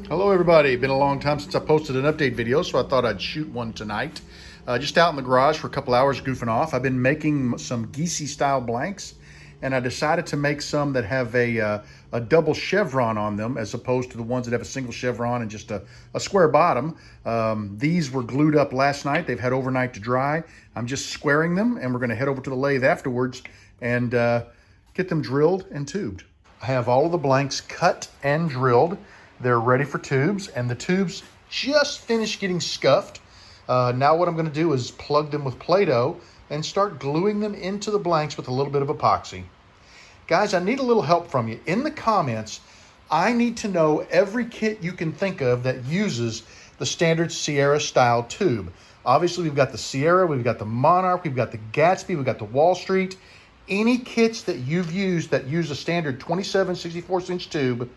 Hello everybody, been a long time since I posted an update video, so I thought I'd shoot one tonight. Just out in the garage for a couple hours goofing off. I've been making some Geese style blanks, and I decided to make some that have a double chevron on them as opposed to the ones that have a single chevron and just a square bottom. These were glued up last night. They've had overnight to dry. I'm just squaring them, and we're gonna head over to the lathe afterwards and get them drilled and tubed. I have all of the blanks cut and drilled. They're ready for tubes, and the tubes just finished getting scuffed. Now what I'm gonna do is plug them with Play-Doh and start gluing them into the blanks with a little bit of epoxy. Guys, I need a little help from you. In the comments, I need to know every kit you can think of that uses the standard Sierra style tube. Obviously, we've got the Sierra, we've got the Monarch, we've got the Gatsby, we've got the Wall Street. Any kits that you've used that use a standard 27/64" tube,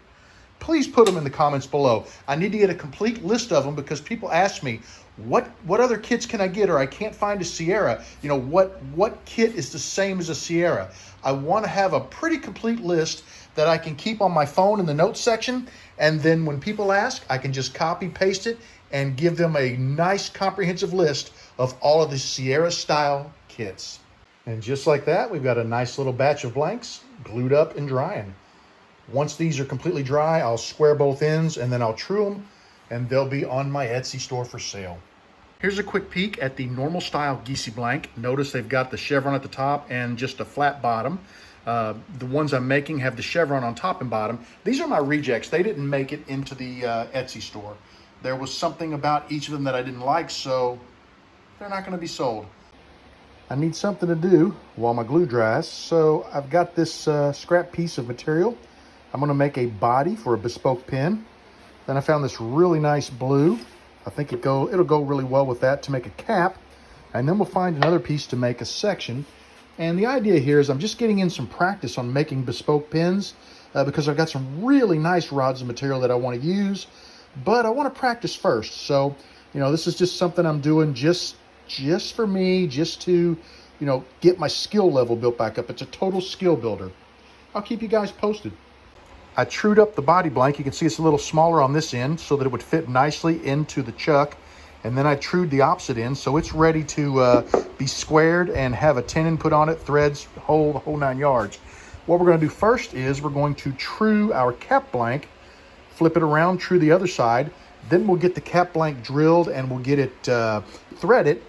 please put them in the comments below. I need to get a complete list of them because people ask me, what other kits can I get, or I can't find a Sierra. You know, what kit is the same as a Sierra? I want to have a pretty complete list that I can keep on my phone in the notes section, and then when people ask, I can just copy paste it and give them a nice comprehensive list of all of the Sierra style kits. And just like that, we've got a nice little batch of blanks glued up and drying. Once these are completely dry, I'll square both ends and then I'll true them, and they'll be on my Etsy store for sale. Here's a quick peek at the normal style Geese blank. Notice they've got the chevron at the top and just a flat bottom. The ones I'm making have the chevron on top and bottom. These are my rejects. They didn't make it into the Etsy store. There was something about each of them that I didn't like, so they're not going to be sold. I need something to do while my glue dries, so I've got this scrap piece of material. I'm going to make a body for a bespoke pen. Then I found this really nice blue. I think it'll go really well with that to make a cap. And then we'll find another piece to make a section. And the idea here is I'm just getting in some practice on making bespoke pens because I've got some really nice rods of material that I want to use, but I want to practice first. So, you know, this is just something I'm doing just for me, just to, you know, get my skill level built back up. It's a total skill builder. I'll keep you guys posted. I trued up the body blank. You can see it's a little smaller on this end so that it would fit nicely into the chuck. And then I trued the opposite end so it's ready to be squared and have a tenon put on it, threads, the whole 9 yards. What we're going to do first is we're going to true our cap blank, flip it around, true the other side. Then we'll get the cap blank drilled and we'll get it threaded.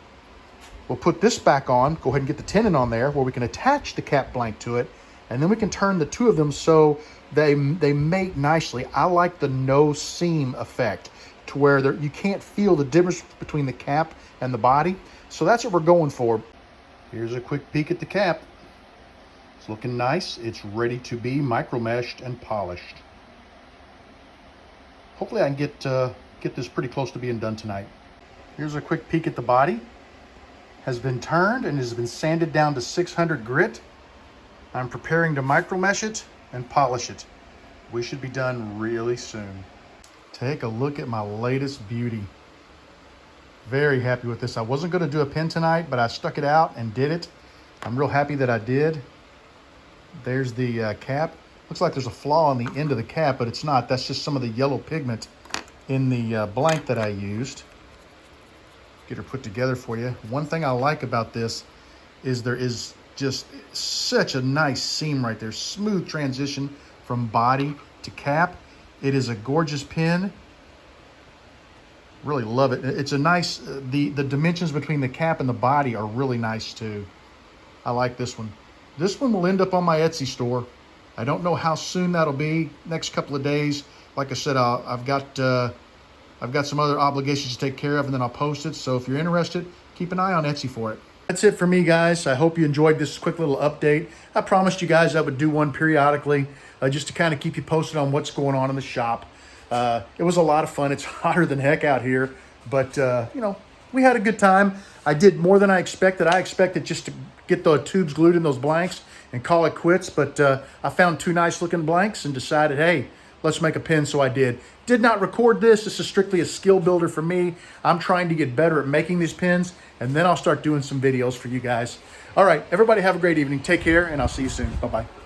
We'll put this back on, go ahead and get the tenon on there where we can attach the cap blank to it. And then we can turn the two of them so they mate nicely. I like the no seam effect to where you can't feel the difference between the cap and the body. So that's what we're going for. Here's a quick peek at the cap. It's looking nice. It's ready to be micro meshed and polished. Hopefully I can get this pretty close to being done tonight. Here's a quick peek at the body. Has been turned and has been sanded down to 600 grit. I'm preparing to micro mesh it and polish it. We should be done really soon. Take a look at my latest beauty. Very happy with this. I wasn't going to do a pen tonight, but I stuck it out and did it. I'm real happy that I did. There's the cap. Looks like there's a flaw on the end of the cap, but it's not. That's just some of the yellow pigment in the blank that I used. Get her put together for you. One thing I like about this is there is just such a nice seam right there. Smooth transition from body to cap. It is a gorgeous pen. Really love it. It's a nice, the dimensions between the cap and the body are really nice too. I like this one. This one will end up on my Etsy store. I don't know how soon that'll be. Next couple of days. Like I said, I've got some other obligations to take care of, and then I'll post it. So if you're interested, keep an eye on Etsy for it. That's it for me, guys. I hope you enjoyed this quick little update. I promised you guys I would do one periodically just to kind of keep you posted on what's going on in the shop. It was a lot of fun. It's hotter than heck out here, but you know, we had a good time. I did more than I expected. I expected just to get the tubes glued in those blanks and call it quits, but I found two nice looking blanks and decided, hey, let's make a pen, so I did. Did not record this. This is strictly a skill builder for me. I'm trying to get better at making these pens, and then I'll start doing some videos for you guys. All right, everybody have a great evening. Take care, and I'll see you soon. Bye-bye.